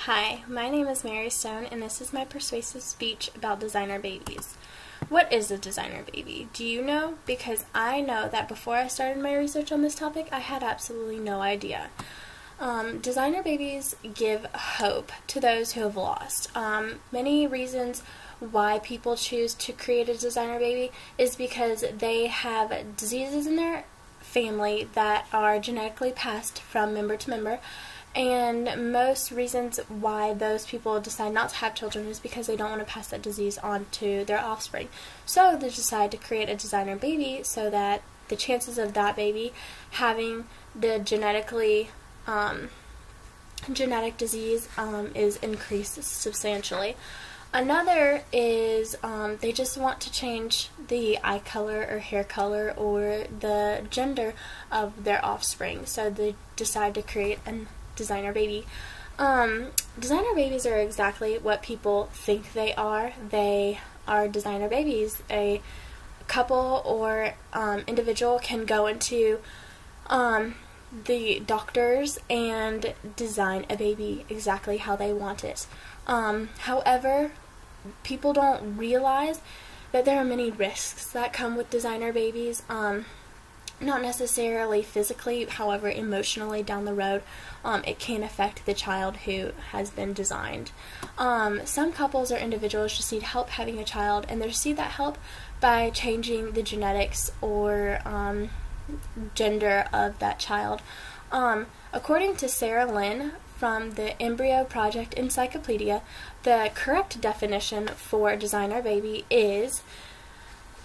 Hi, my name is Mary Stone, and this is my persuasive speech about designer babies. What is a designer baby? Do you know? Because I know that before I started my research on this topic, I had absolutely no idea. Designer babies give hope to those who have lost. Many reasons why people choose to create a designer baby is because they have diseases in their family that are genetically passed from member to member. And most reasons why those people decide not to have children is because they don't want to pass that disease on to their offspring. So they decide to create a designer baby so that the chances of that baby having the genetic disease is increased substantially. Another is they just want to change the eye color or hair color or the gender of their offspring. So they decide to create a designer baby. Designer babies are exactly what people think they are. They are designer babies. A couple or individual can go into the doctors and design a baby exactly how they want it. However, people don't realize that there are many risks that come with designer babies. Not necessarily physically, however, emotionally down the road, it can affect the child who has been designed. Some couples or individuals just need help having a child, and they receive that help by changing the genetics or gender of that child. According to Sarah Lynn from the Embryo Project Encyclopedia, the correct definition for a designer baby is: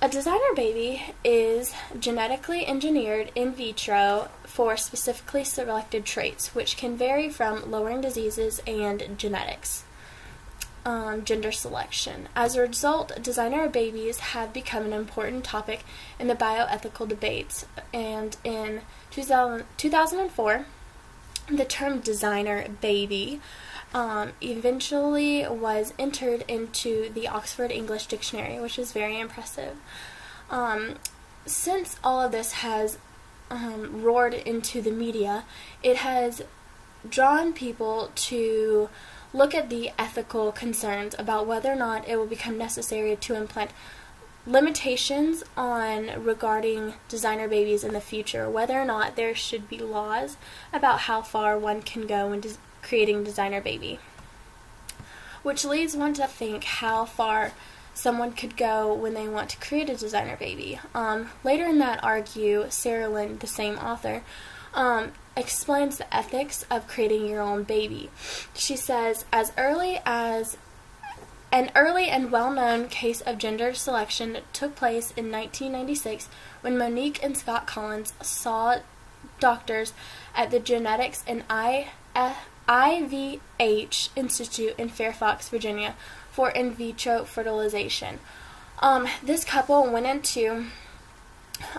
a designer baby is genetically engineered in vitro for specifically selected traits, which can vary from lowering diseases and genetics. Gender selection. As a result, designer babies have become an important topic in the bioethical debates, and in 2004, the term designer baby eventually was entered into the Oxford English Dictionary, which is very impressive. Since all of this has roared into the media, it has drawn people to look at the ethical concerns about whether or not it will become necessary to implant limitations on regarding designer babies in the future, whether or not there should be laws about how far one can go in creating designer baby. Which leads one to think how far someone could go when they want to create a designer baby. Later in that argue, Sarah Lynn, the same author, explains the ethics of creating your own baby. She says, an early and well-known case of gender selection took place in 1996 when Monique and Scott Collins saw doctors at the Genetics and IVH Institute in Fairfax, Virginia, for in vitro fertilization. This couple went into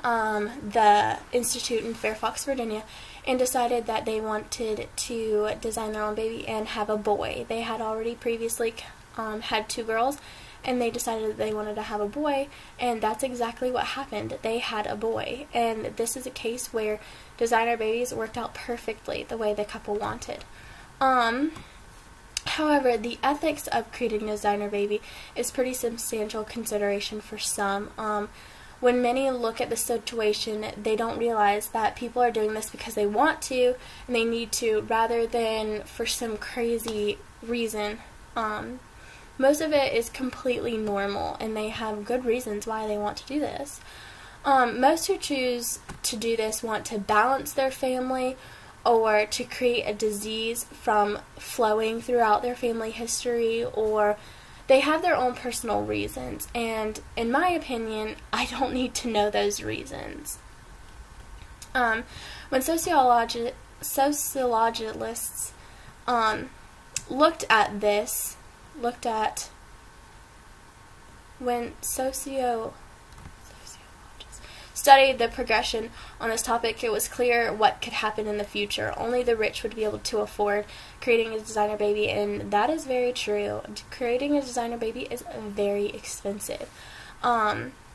the institute in Fairfax, Virginia, and decided that they wanted to design their own baby and have a boy. They had already previously had two girls, and they decided that they wanted to have a boy, and that's exactly what happened. They had a boy, and this is a case where designer babies worked out perfectly the way the couple wanted. However, the ethics of creating a designer baby is pretty substantial consideration for some. When many look at the situation, they don't realize that people are doing this because they want to and they need to, rather than for some crazy reason. Most of it is completely normal, and they have good reasons why they want to do this. Most who choose to do this want to balance their family or to create a disease from flowing throughout their family history, or they have their own personal reasons, and in my opinion, I don't need to know those reasons. When sociologists studied the progression on this topic, it was clear what could happen in the future. Only the rich would be able to afford creating a designer baby, and that is very true. Creating a designer baby is very expensive.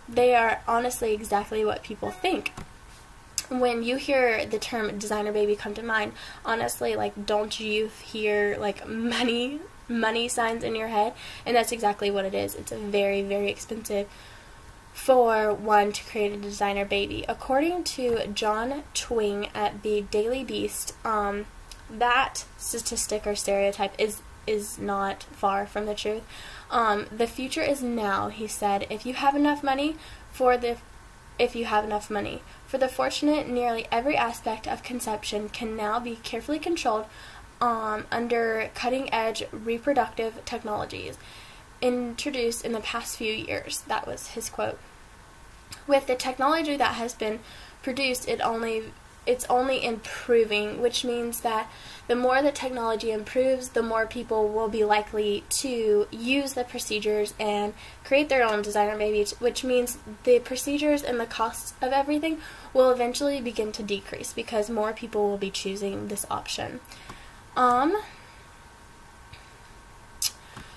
They are honestly exactly what people think. when you hear the term designer baby come to mind, honestly, like, don't you hear like money signs in your head? And that's exactly what it is. It's very, very expensive for one to create a designer baby. According to John Twing at the Daily Beast, that statistic or stereotype is not far from the truth. The future is now, he said. If you have enough money for the fortunate, nearly every aspect of conception can now be carefully controlled under cutting-edge reproductive technologies introduced in the past few years. That was his quote. With the technology that has been produced, it's only improving, which means that the more the technology improves, the more people will be likely to use the procedures and create their own designer babies, which means the procedures and the costs of everything will eventually begin to decrease because more people will be choosing this option.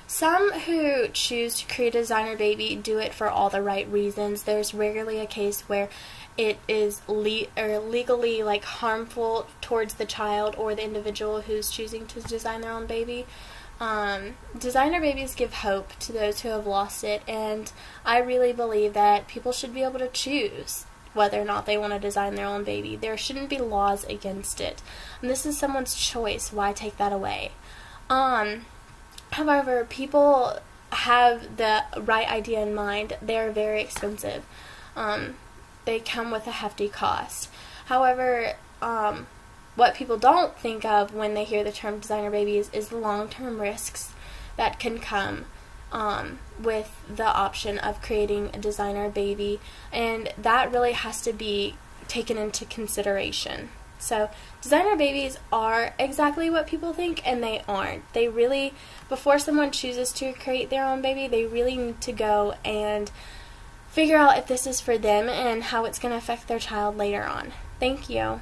Some who choose to create a designer baby do it for all the right reasons. There's rarely a case where it is legally like harmful towards the child or the individual who's choosing to design their own baby. Designer babies give hope to those who have lost it, and I really believe that people should be able to choose whether or not they want to design their own baby. There shouldn't be laws against it. And this is someone's choice. Why take that away? However, people have the right idea in mind. They're very expensive. They come with a hefty cost. However, what people don't think of when they hear the term designer babies is the long-term risks that can come with the option of creating a designer baby, and that really has to be taken into consideration. So designer babies are exactly what people think, and they aren't. They really, before someone chooses to create their own baby, they really need to go and figure out if this is for them and how it's going to affect their child later on. Thank you.